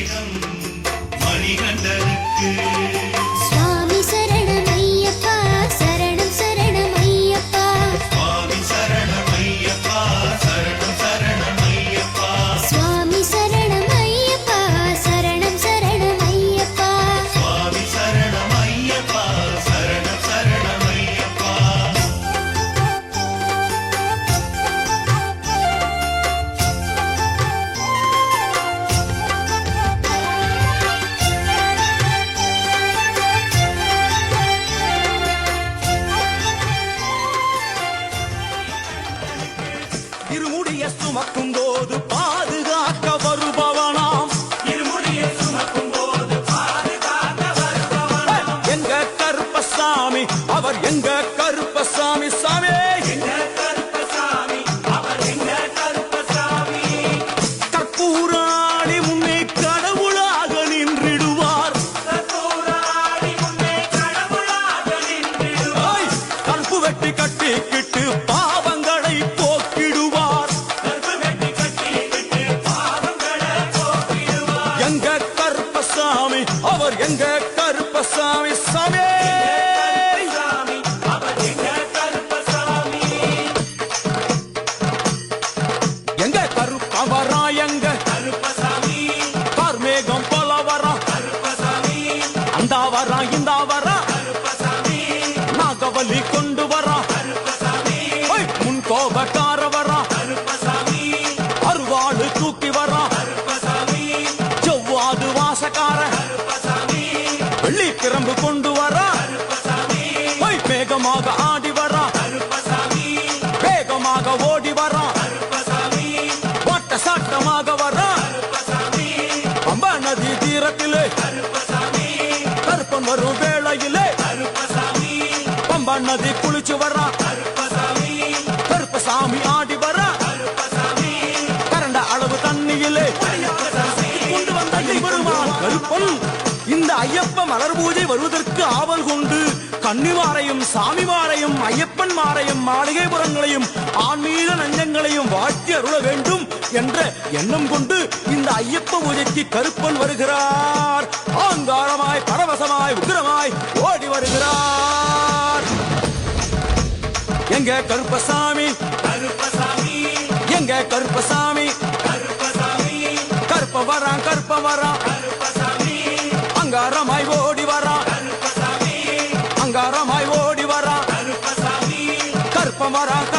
அபிஷேகம் மணிகண்டனுக்கு. சுவாமி சரணம் ஐயப்பா, சரணம் சரணம் ஐயப்பா. சுவாமி சரணம் ஐயப்பா, சரணம் சரணம் ஐயப்பா. சுவாமி சரணம் ஐயப்பா, சரணம் சரணம் ஐயப்பா. சுவாமி சரணம் ஐயப்பா, சரணம் சரணம் ஐயப்பா. இருமுடிய சுமக்கும் போது பாதுகாக்க வருபவனாம். இருமுடிய சுமக்கும் போது பாதுகாக்க வருபவனாம். எங்க கருப்பசாமி, அவர் எங்க கருப்பசாமி. சாமி எங்க கருப்பசாமி, அவர் எங்க கருப்பசாமி. கற்பூராணி முன்னே கடவுளாக நின்றிடுவார். கற்பூராடி முன்னே கடவுளாக நின்றிடுவார். கற்பு வெட்டி கட்டிக்கிட்டு பாவங்களை போக்கிடுவார். கற்பு வெட்டி கட்டிக்கிட்டு பாவங்களை போக்கிடுவார். எங்க கருப்பசாமி, அவர் எங்க கருப்பசாமி. சாமி சாமி, அவர் எங்க கருப்பசாமி. எங்க கருப்பவரா, எங்க கருப்பசாமி, கார்மேகம் போல வரா. கருப்பசாமி, அந்த வரா இந்த வரா, கருப்பசாமி, நாகவலி கொண்டு வரா. கருப்பசாமி, முன் கோபக்கார வரா, கருப்பசாமி, அருவாளு தூக்கி வரா. கருப்பசாமி, செவ்வாது வாசக்கார கருப்பசாமி, வெள்ளி கிரம்பு கொண்டு வரா. கருப்பசாமி, மேகமாக ஆடி வரா, கருப்பசாமி, வேகமாக ஓடி வரா. கருப்பசாமி, வாட்ட சாட்டமாக வரா. கருப்பசாமி, பம்பா நதி தீரத்திலே கருப்பசாமி, கருப்பன் வரும் வேளையிலே கருப்பசாமி, பம்பா நதி குளிச்சு வரா. கருப்பசாமி, கருப்பசாமி ஆடி வரா. கருப்பசாமி, கரண்ட அளவு தண்ணியிலே கொண்டு வந்த பெருமான் கருப்பன் இந்த ஐயப்ப மலர் பூஜை வருவதற்கு ஆவல் கொண்டு கன்னிமாரையும் சாமிமாரையும் ஐயப்பன் மாரையும் மாளிகைபுரங்களையும் ஆன்மீக நஞ்சங்களையும் வாழ்த்தி அருள வேண்டும் என்ற எண்ணம் கொண்டு இந்த ஐயப்ப பூஜைக்கு கருப்பன் வருகிறார். ஆங்காரமாய் பரவசமாய் உக்கிரமாய் ஓடி வருகிறார். எங்க கருப்பசாமி, கருப்பசாமி, எங்க கருப்பசாமி. கருப்பசாமி, கருப்ப வரான் கருப்ப வரான், கருப்பசாமி, அங்காரமாய் ஓடி வரான். கருப்பசாமி, அங்காரமாய் ஓடி வரான். கருப்பசாமி, கருப்ப வரான்